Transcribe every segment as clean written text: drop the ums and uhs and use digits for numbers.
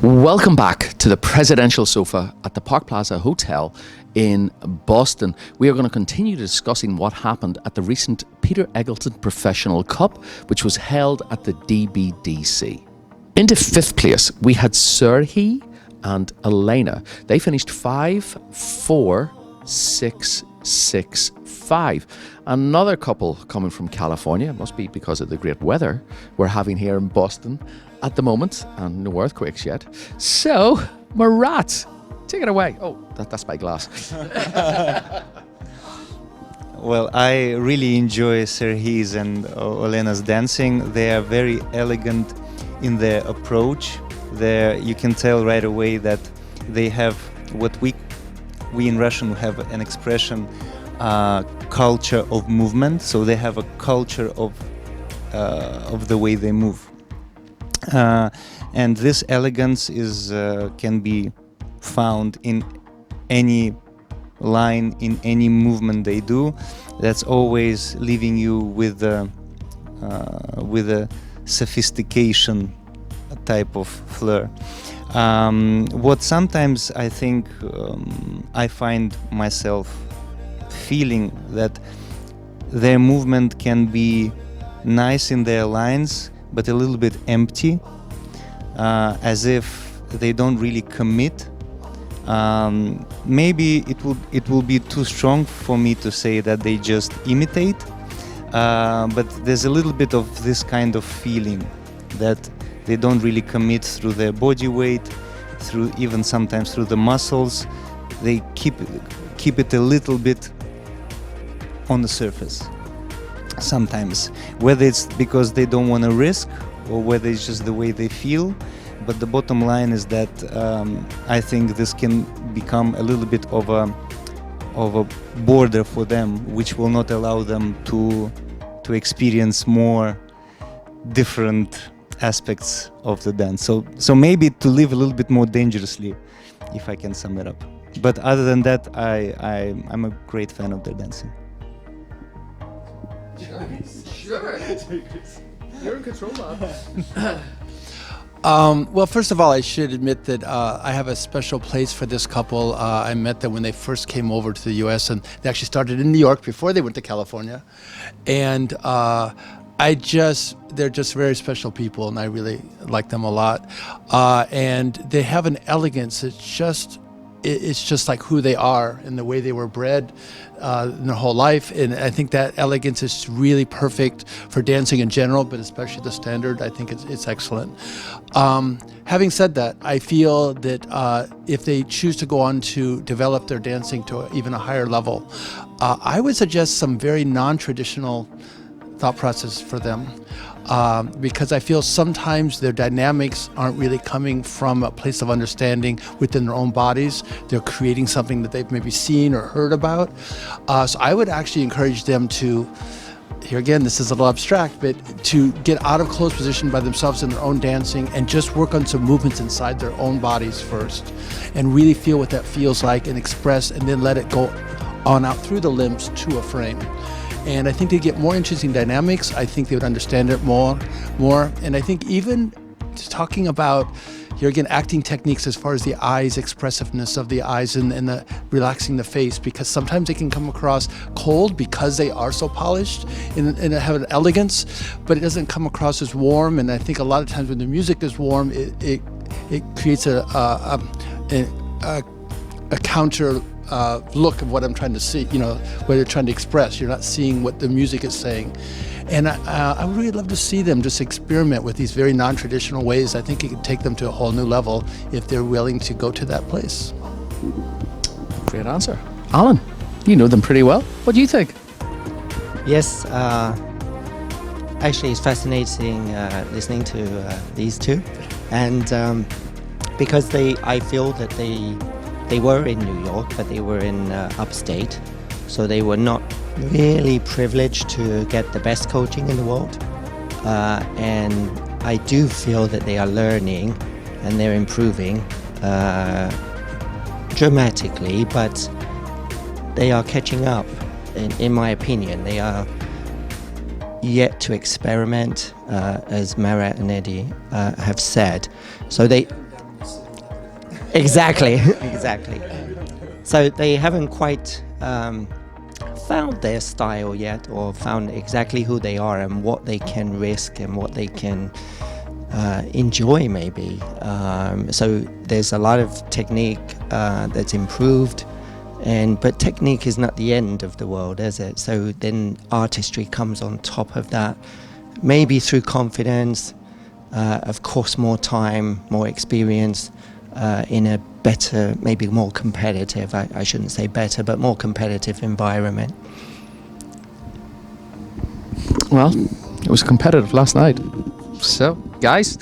Welcome back to the presidential sofa at the Park Plaza Hotel in Boston. We are going to continue discussing what happened at the recent Peter Eggleton Professional Cup, which was held at the DBDC. Into fifth place, we had Serhiy and Olena. They finished 5-4, 6-6-5. Another couple coming from California, it must be because of the great weather we're having here in Boston at the moment, and no earthquakes yet. So, Marat, take it away. Oh, that's my glass. Well, I really enjoy Serhiy's and Olena's dancing. They are very elegant in their approach. You can tell right away that they have what we in Russian have an expression, culture of movement. So they have a culture of the way they move. And this elegance can be found in any line, in any movement they do. That's always leaving you with a sophistication type of flair. What sometimes I think I find myself feeling that their movement can be nice in their lines, but a little bit empty, as if they don't really commit. Maybe it will be too strong for me to say that they just imitate, but there's a little bit of this kind of feeling that they don't really commit through their body weight, through even sometimes through the muscles. They keep it a little bit on the surface sometimes, whether it's because they don't want to risk or whether it's just the way they feel. But the bottom line is that I think this can become a little bit of a border for them, which will not allow them to experience more different aspects of the dance. So maybe to live a little bit more dangerously, if I can sum it up. But other than that, I'm a great fan of their dancing. Sure. You're in control now. Well, first of all, I should admit that I have a special place for this couple. I met them when they first came over to the U.S., and they actually started in New York before they went to California. And they're just very special people, and I really like them a lot. And they have an elegance. It's just like who they are and the way they were bred in their whole life. And I think that elegance is really perfect for dancing in general, but especially the standard. I think it's excellent. Having said that, I feel that if they choose to go on to develop their dancing to even a higher level, I would suggest some very non-traditional thought process for them. Because I feel sometimes their dynamics aren't really coming from a place of understanding within their own bodies. They're creating something that they've maybe seen or heard about. So I would actually encourage them to, here again, this is a little abstract, but to get out of close position by themselves in their own dancing and just work on some movements inside their own bodies first and really feel what that feels like and express, and then let it go on out through the limbs to a frame. And I think they get more interesting dynamics. I think they would understand it more. And I think even talking about, here again, acting techniques as far as the eyes, expressiveness of the eyes and the relaxing the face, because sometimes they can come across cold because they are so polished and have an elegance, but it doesn't come across as warm. And I think a lot of times when the music is warm, it creates a counter look of what I'm trying to see, what they're trying to express. You're not seeing what the music is saying. And I would really love to see them just experiment with these very non-traditional ways. I think it could take them to a whole new level if they're willing to go to that place. Great answer. Alan, you know them pretty well. What do you think? Yes, actually it's fascinating listening to these two. And because I feel that they were in New York, but they were in upstate, so they were not really privileged to get the best coaching in the world. And I do feel that they are learning and they're improving dramatically, but they are catching up, in my opinion. They are yet to experiment, as Marat and Ediie have said. So Exactly, exactly. So they haven't quite found their style yet, or found exactly who they are and what they can risk and what they can enjoy, maybe. So there's a lot of technique that's improved, but technique is not the end of the world, is it? So then artistry comes on top of that, maybe through confidence, of course more time, more experience, in a better, maybe more competitive, I shouldn't say better, but more competitive environment. Well, it was competitive last night. So, guys,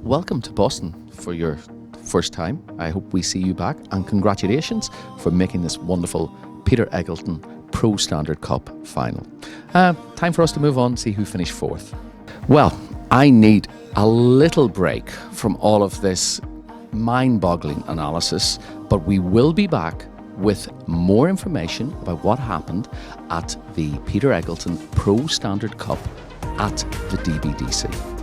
welcome to Boston for your first time. I hope we see you back, and congratulations for making this wonderful Peter Eggleton Pro Standard Cup final. Time for us to move on and see who finished fourth. Well, I need a little break from all of this mind-boggling analysis, but we will be back with more information about what happened at the Peter Eggleton Pro Standard Cup at the DBDC.